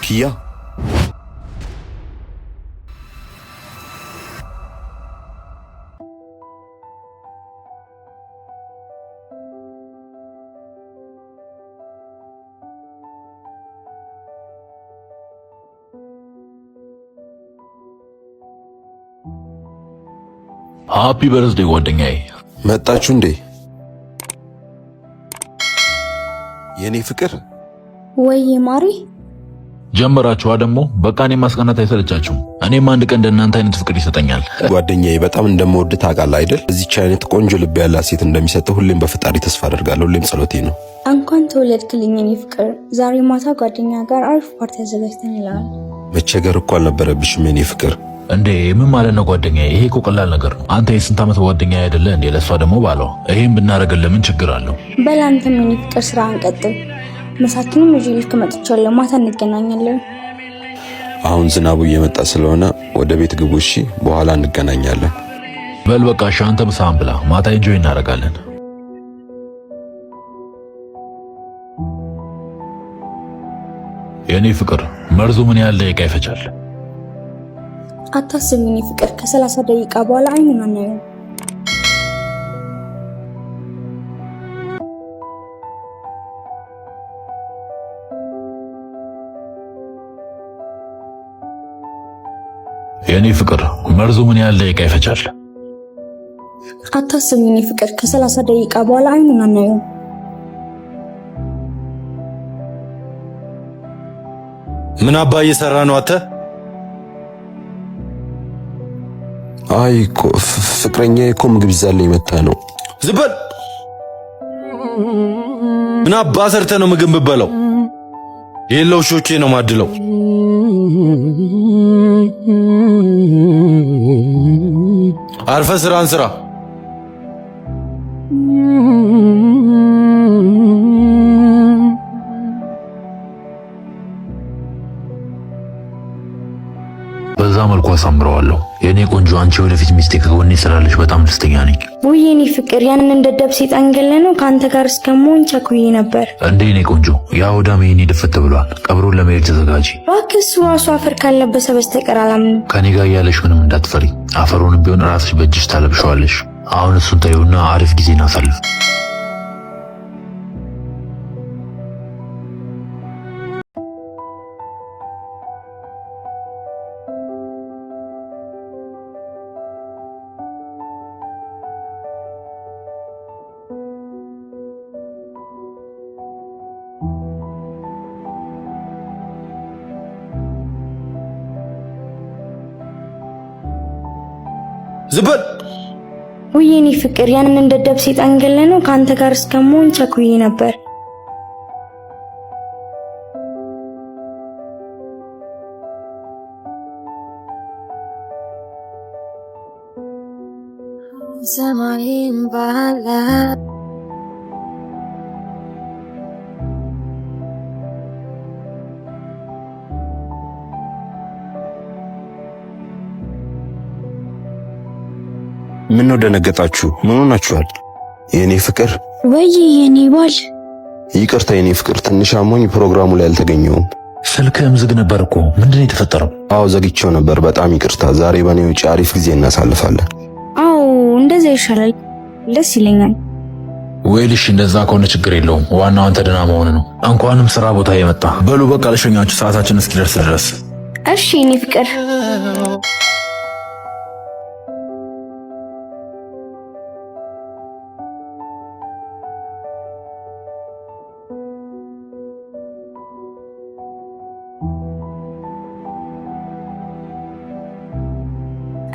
ኪያ ሃፒ በርዝዴ ጓደኛዬ። መጣችሁ እንዴ? የኔ ፍቅር ወይ ማሪ ጀመራችኋ ደግሞ። በቃ እኔ ማስቀናት አይሰለቻችሁም? እኔም አንድ ቀን እንደናንተ አይነት ፍቅር ይሰጠኛል። ጓደኛዬ በጣም እንደምወድ ታውቃለህ አይደል? እዚች አይነት ቆንጆ ልብ ያላት ሴት እንደሚሰጠው ሁሌም በፈጣሪ ተስፋ አደርጋለሁ። ሁሌም ጸሎቴ ነው። እንኳን ተወለድክልኝ የኔ ፍቅር። ዛሬ ማታ ጓደኛ ጋር አሪፍ ፓርቲ አዘጋጅተን ይላል። መቸገር እኮ አልነበረብሽም የኔ ፍቅር። እንዴ ምን ማለት ነው ጓደኛዬ? ይሄ እኮ ቀላል ነገር ነው። አንተ የስንት ዓመት ጓደኛ አይደለ እንዴ? ለሷ ደግሞ ባለው ይሄን ብናረግልህ ምን ችግር አለው? በላንተም የኔ ፍቅር ስራ እንቀጥል። መሳኪንም ልጅ ልክ መጥቻለሁ። ማታ እንገናኛለን። አሁን ዝናቡ እየመጣ ስለሆነ ወደ ቤት ግቡ እሺ? በኋላ እንገናኛለን። በል በቃ እሺ፣ አንተ ምሳህን ብላ። ማታ ኢንጆይ እናደርጋለን። የኔ ፍቅር መርዙ ምን ያህል ደቂቃ ይፈጃል? አታስብ የኔ ፍቅር፣ ከ30 ደቂቃ በኋላ አይኑን አናየው። የኔ ፍቅር መርዙ ምን ያህል ደቂቃ ይፈጃል? አታስብ የኔ ፍቅር፣ ከ30 ደቂቃ በኋላ አይኑን አናየው። ምን አባ እየሰራ ነው አንተ? አይ እኮ ፍቅረኛዬ እኮ ምግብ ይዛልኝ መጣ ነው። ዝም በል። ምን አባ ሰርተህ ነው ምግብ የምትበላው? የሌለው ሾቼ ነው ማድለው። አርፈ ስራን ስራ። በዛ መልኩ አሳምረዋለሁ። የኔ ቆንጆ አንቺ ወደፊት ሚስቴ ከጎኔ ስላለሽ በጣም ደስተኛ ነኝ። ውይ የኔ ፍቅር፣ ያንን እንደደብ ሰይጣን ገለነው ካንተ ጋር እስከመሆን ቸኩዬ ነበር። እንዴ የኔ ቆንጆ፣ ያ ወዳም ይሄኔ ድፍት ብሏል። ቀብሩን ለመሄድ ተዘጋጂ። እባክህ ራሱ አፈር ካልለበሰ በስተቀር አላምንም። ከኔ ጋር ያለሽ ምንም እንዳትፈሪ። አፈሩንም ቢሆን ራስሽ በእጅሽ ታለብሸዋለሽ። አሁን እሱን ታዩና አሪፍ ጊዜ እናሳልፍ። ዝም በል። ውይ የኔ ፍቅር፣ ያንን እንደደብ ሰይጣን ገለነው ካንተ ጋር እስከመሆን ቸኩዬ ነበር። ሰማይም ባላ ምን ነው ደነገጣችሁ? ምን ሆናችኋል? የኔ ፍቅር ወይ የኔ ባል። ይቅርታ የኔ ፍቅር፣ ትንሽ አሞኝ ፕሮግራሙ ላይ አልተገኘሁም። ስልክህም ዝግ ነበር እኮ። ምንድነው የተፈጠረው? አዎ ዘግቼው ነበር። በጣም ይቅርታ። ዛሬ በኔ ውጪ አሪፍ ጊዜ እናሳልፋለን። አዎ እንደዛ ይሻላል፣ ደስ ይለኛል። ወይልሽ እንደዛ ከሆነ ችግር የለውም። ዋናው አንተ ደህና መሆን ነው። እንኳንም ስራ ቦታ የመጣ በሉ። በቃ ልሸኛችሁ ሰዓታችን እስኪደርስ ድረስ። እሺ የኔ ፍቅር።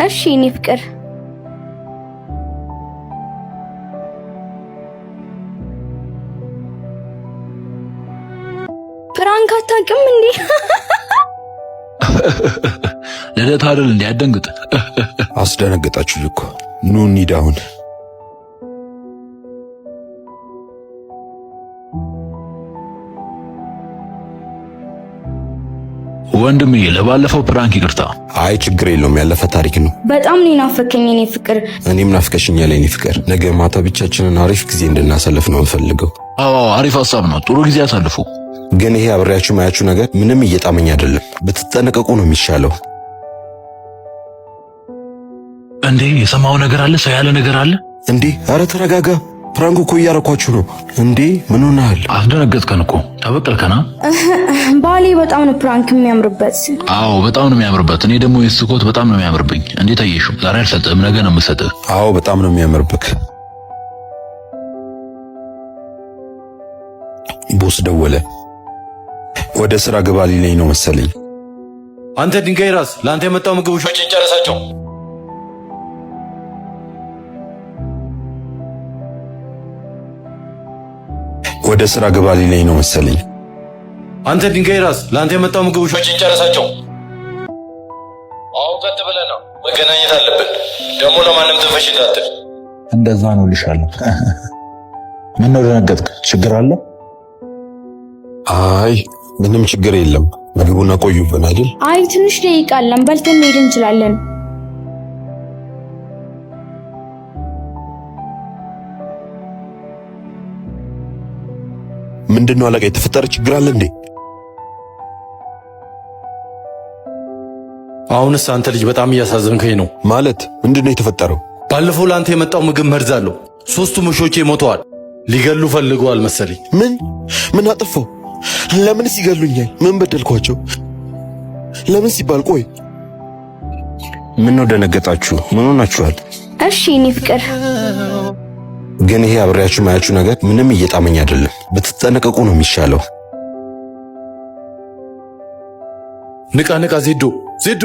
እሺ የኔ ፍቅር። ፕራንክ አታውቅም እንዴ? ልደት አይደል እንዴ? አደንግጥ። አስደነገጣችሁ እኮ። ኑ እንሂድ አሁን። ወንድሜ ለባለፈው ፕራንክ ይቅርታ። አይ ችግር የለውም፣ ያለፈ ታሪክ ነው። በጣም ነው ናፈከኝ የኔ ፍቅር። እኔም ናፍቀሽኛል የኔ ፍቅር። ነገ ማታ ብቻችንን አሪፍ ጊዜ እንድናሳልፍ ነው የምፈልገው። አዎ አሪፍ ሐሳብ ነው። ጥሩ ጊዜ አሳልፉ። ግን ይሄ አብሬያችሁ ማያችሁ ነገር ምንም እየጣመኝ አይደለም። ብትጠነቀቁ ነው የሚሻለው። እንዴ የሰማው ነገር አለ? ሰው ያለ ነገር አለ እንዴ? አረ ተረጋጋ። ፕራንክ እኮ እያረኳችሁ ነው። እንዴ ምን ሆነሃል? አስደነገጥከን እኮ። ተበቀልከና? ባሌ በጣም ነው ፕራንክ የሚያምርበት። አዎ በጣም ነው የሚያምርበት። እኔ ደግሞ የስኮት በጣም ነው የሚያምርብኝ። እንዴት አየሽው? ዛሬ አልሰጥህም፣ ነገ ነው የምሰጥህ። አዎ በጣም ነው የሚያምርብክ። ቦስ ደወለ። ወደ ስራ ግባ ሊለኝ ነው መሰለኝ። አንተ ድንጋይ ራስ፣ ለአንተ የመጣው ምግብ ውሾችን ጨረሳቸው። ወደ ስራ ግባ ሊለኝ ነው መሰለኝ። አንተ ድንጋይ ራስ፣ ለአንተ የመጣው ምግብ ውሾችን ጨረሳቸው። አሁን ቀጥ ብለህ ነው መገናኘት አለብን። ደግሞ ለማንም ትንፈሽ እንዳትል። እንደዛ ነው ልሻለሁ። ምን ነው ደነገጥክ? ችግር አለ? አይ ምንም ችግር የለም። ምግቡን አቆዩብን አይደል? አይ ትንሽ ደቂቃ አለን፣ በልተን መሄድ እንችላለን። ምንድነው አለቃ? የተፈጠረ ችግር አለ እንዴ? አሁንስ አንተ ልጅ በጣም እያሳዘንከኝ ነው። ማለት ምንድነው የተፈጠረው? ባለፈው ለአንተ የመጣው ምግብ መርዝ አለው። 3 ውሾቼ ሞተዋል። ሊገሉ ፈልገዋል መሰለኝ። ምን አጥፈው? ለምንስ ይገሉኛል? ምን በደልኳቸው? ለምን ሲባል? ቆይ ምን ነው ደነገጣችሁ? ምን ሆናችኋል? እሺ እኔ ፍቅር፣ ግን ይሄ አብሬያችሁ ማያችሁ ነገር ምንም እየጣመኝ አይደለም። ብትጠነቀቁ ነው የሚሻለው። ንቃ ዜዶ፣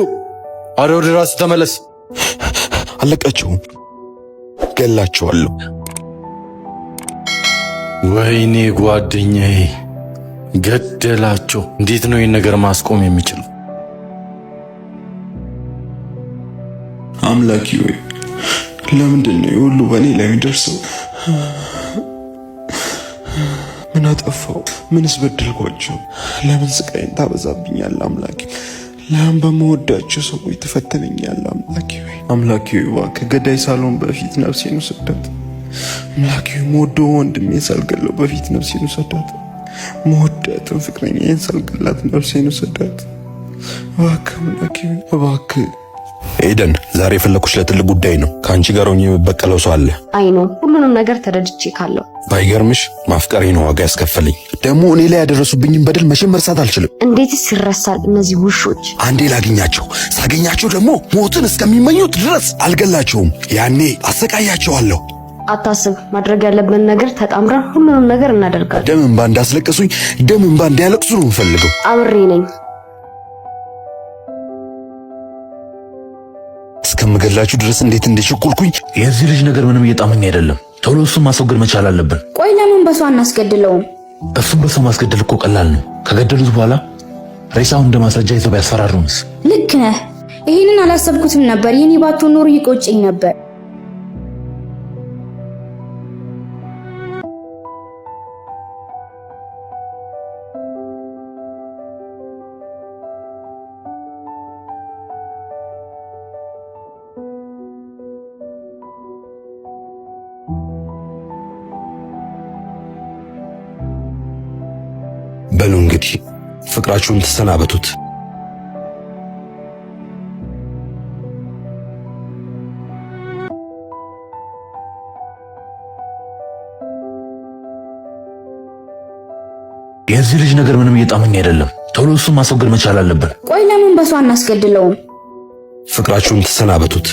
አረ ወደ ራስ ተመለስ። አለቃቸውም ገላቸዋለሁ። ወይኔ ጓደኛዬ ገደላቸው። እንዴት ነው ይህን ነገር ማስቆም የሚችለው? አምላኪ ወይ ለምንድን ነው ሁሉ በእኔ ላይ የሚደርሰው? ምን አጠፋው? ምንስ በደልኳቸው? ለምን ስቃይን ታበዛብኛለህ አምላኬ? ለምን በመወዳቸው ሰዎች ትፈትነኛለህ አምላኬ ወይ? አምላኬ ወይ እባክህ ገዳይ ሳልሆን በፊት ነፍሴን ውሰዳት። አምላኬ ወይ መወደው ወንድሜን ሳልገለው በፊት ነፍሴን ውሰዳት። መወዳትን ፍቅረኛዬን ሳልገላት ነፍሴን ውሰዳት እባክህ አምላኬ ወይ እባክህ። ኤደን ዛሬ የፈለኩሽ ለትልቅ ጉዳይ ነው። ከአንቺ ጋር ሆኜ የምበቀለው ሰው አለ። አይ ነው ሁሉንም ነገር ተረድቼ ካለው ባይገርምሽ ማፍቀሬ ነው ዋጋ ያስከፈለኝ። ደግሞ እኔ ላይ ያደረሱብኝን በደል መቼም መርሳት አልችልም። እንዴትስ ይረሳል? እነዚህ ውሾች አንዴ ላገኛቸው፣ ሳገኛቸው ደግሞ ሞትን እስከሚመኙት ድረስ አልገላቸውም። ያኔ አሰቃያቸዋለሁ። አታስብ፣ ማድረግ ያለብን ነገር ተጣምረን ሁሉንም ነገር እናደርጋለን። ደም እንባ እንዳስለቀሱኝ ደም እንባ እንዲያለቅሱ ነው የምፈልገው። አብሬ ነኝ። እስከምገላችሁ ድረስ እንዴት እንደቸኮልኩኝ። የዚህ ልጅ ነገር ምንም እየጣመኝ አይደለም። ቶሎ እሱን ማስወገድ መቻል አለብን። ቆይ ለምን በሰው አናስገድለውም? እሱን በሰው ማስገደል እኮ ቀላል ነው። ከገደሉት በኋላ ሬሳውን እንደ ማስረጃ ይዘው ቢያስፈራሩንስ? ልክ ነህ። ይህንን አላሰብኩትም ነበር። የኔ ባትሆን ኖሮ ይቆጨኝ ነበር። በሉ እንግዲህ ፍቅራችሁን ተሰናበቱት። የዚህ ልጅ ነገር ምንም እየጣመኝ አይደለም። ቶሎ እሱን ማስወገድ መቻል አለብን። ቆይ ለምን በሰው አናስገድለውም? ፍቅራችሁን ተሰናበቱት።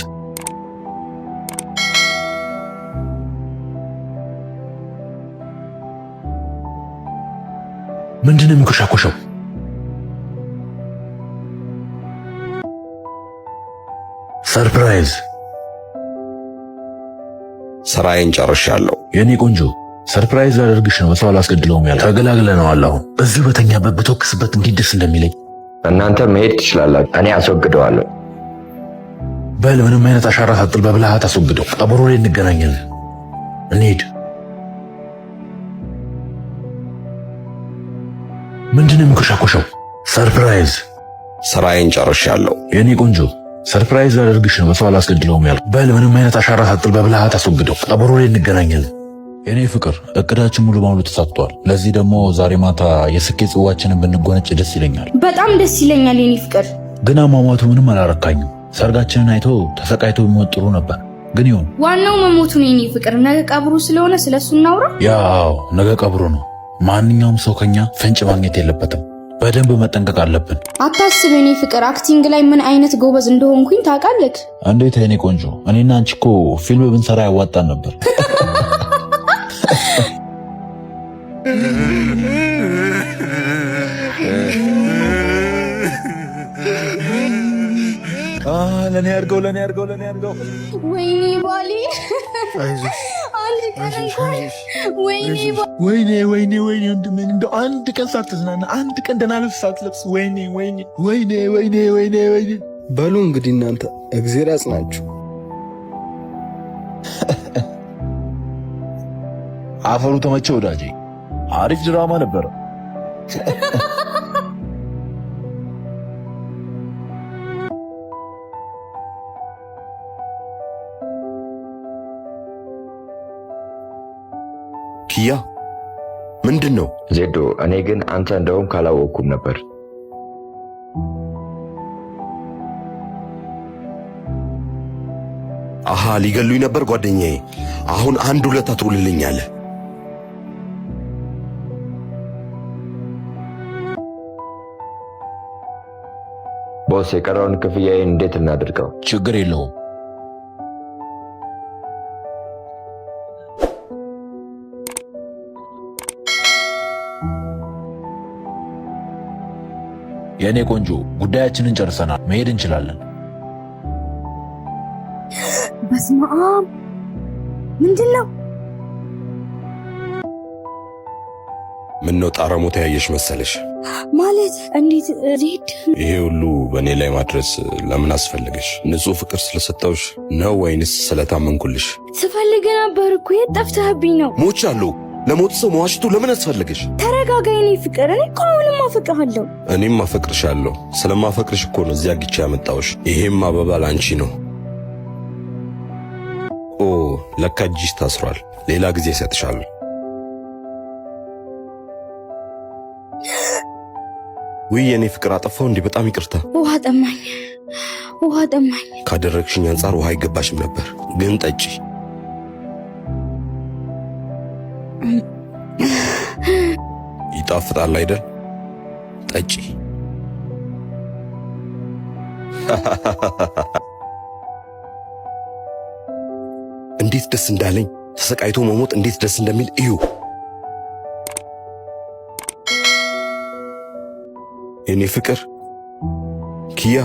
ምንድን ነው የሚኮሻኮሸው? ሰርፕራይዝ። ስራዬን ጨርሻለሁ። የኔ ቆንጆ ሰርፕራይዝ ላደርግሽ ነው። በሰው አላስገድለውም ያለ ተገላግለነዋል። አሁን እዚሁ በተኛበት ብትወክስበት እንዴት ደስ እንደሚለኝ። እናንተ መሄድ ትችላላችሁ፣ እኔ አስወግደዋለሁ። በል ምንም አይነት አሻራ ሳጥል በብልሃት አስወግደው። ቀበሮ ላይ እንገናኛለን። እንሂድ። ምንድን ነው የሚኮሻኮሸው? ሰርፕራይዝ። ስራዬን ጨርሻለሁ። የኔ ቆንጆ ሰርፕራይዝ ላደርግሽ ነው። በሰው አላስገድለውም ያለ በል ምንም አይነት አሻራ ሳጥል በብልሃት አስወግደው። ቀበሮ ላይ እንገናኛለን። የኔ ፍቅር እቅዳችን ሙሉ በሙሉ ተሳክቷል። ለዚህ ደግሞ ዛሬ ማታ የስኬት ጽዋችንን ብንጎነጭ ደስ ይለኛል። በጣም ደስ ይለኛል የኔ ፍቅር። ግን አሟሟቱ ምንም አላረካኝም። ሰርጋችንን አይቶ ተሰቃይቶ ቢሞት ጥሩ ነበር። ግን ይሁን፣ ዋናው መሞቱ ነው የኔ ፍቅር። ነገ ቀብሩ ስለሆነ ስለሱ እናውራ። ያው ነገ ቀብሩ ነው። ማንኛውም ሰው ከኛ ፍንጭ ማግኘት የለበትም። በደንብ መጠንቀቅ አለብን። አታስብ የኔ ፍቅር፣ አክቲንግ ላይ ምን አይነት ጎበዝ እንደሆንኩኝ ታውቃለህ። እንዴት የኔ ቆንጆ፣ እኔና አንቺ እኮ ፊልም ብንሰራ ያዋጣን ነበር። ለኔ ያርገው። ወይኔ ባሌ፣ ወይኔ ወንድሜ፣ እንደው አንድ ቀን ሳትዝናና አንድ ቀን ደህና ልብስ ሳትለብስ፣ ወይኔ። በሉ እንግዲህ እናንተ እግዜር ያጽናችሁ። አፈሩ ተመቸ ወዳጄ። አሪፍ ድራማ ነበረ። ኪያ ምንድን ነው? ዜዶ፣ እኔ ግን አንተ እንደውም ካላወቅኩም ነበር። አሃ ሊገሉኝ ነበር ጓደኛዬ። አሁን አንድ ሁለት አትውልልኛለህ። ቦስ፣ የቀረውን ክፍያዬን እንዴት እናድርገው? ችግር የለውም። የኔ ቆንጆ፣ ጉዳያችንን ጨርሰናል። መሄድ እንችላለን። በስመ አብ! ምንድን ነው? ምን ነው ጣረሞት ያየሽ መሰለሽ? ማለት እንዴት ዜድ? ይሄ ሁሉ በእኔ ላይ ማድረስ ለምን አስፈለገሽ? ንጹሕ ፍቅር ስለሰጠውሽ ነው ወይንስ ስለታመንኩልሽ? ስፈልግ ነበር እኮ። የት ጠፍተህብኝ ነው? ሞቻለሁ። ለሞት ሰው መዋሽቱ ለምን አስፈለገሽ? ተረጋጋ የኔ ፍቅር። እኔ እኮ አሁንም አፈቅርሃለሁ። እኔም አፈቅርሻለሁ። ስለማፈቅርሽ እኮ ነው እዚያ ግቻ ያመጣሁሽ። ይሄም አበባ ላንቺ ነው። ኦ ለካ እጅሽ ታስሯል። ሌላ ጊዜ እሰጥሻለሁ። ውይ የኔ ፍቅር አጠፋው እንዴ? በጣም ይቅርታ። ውሃ ጠማኝ። ካደረግሽኝ አንጻር ውሃ አይገባሽም ነበር፣ ግን ጠጪ። ይጣፍጣል አይደል? ጠጪ። እንዴት ደስ እንዳለኝ! ተሰቃይቶ መሞት እንዴት ደስ እንደሚል እዩ። የኔ ፍቅር ኪያ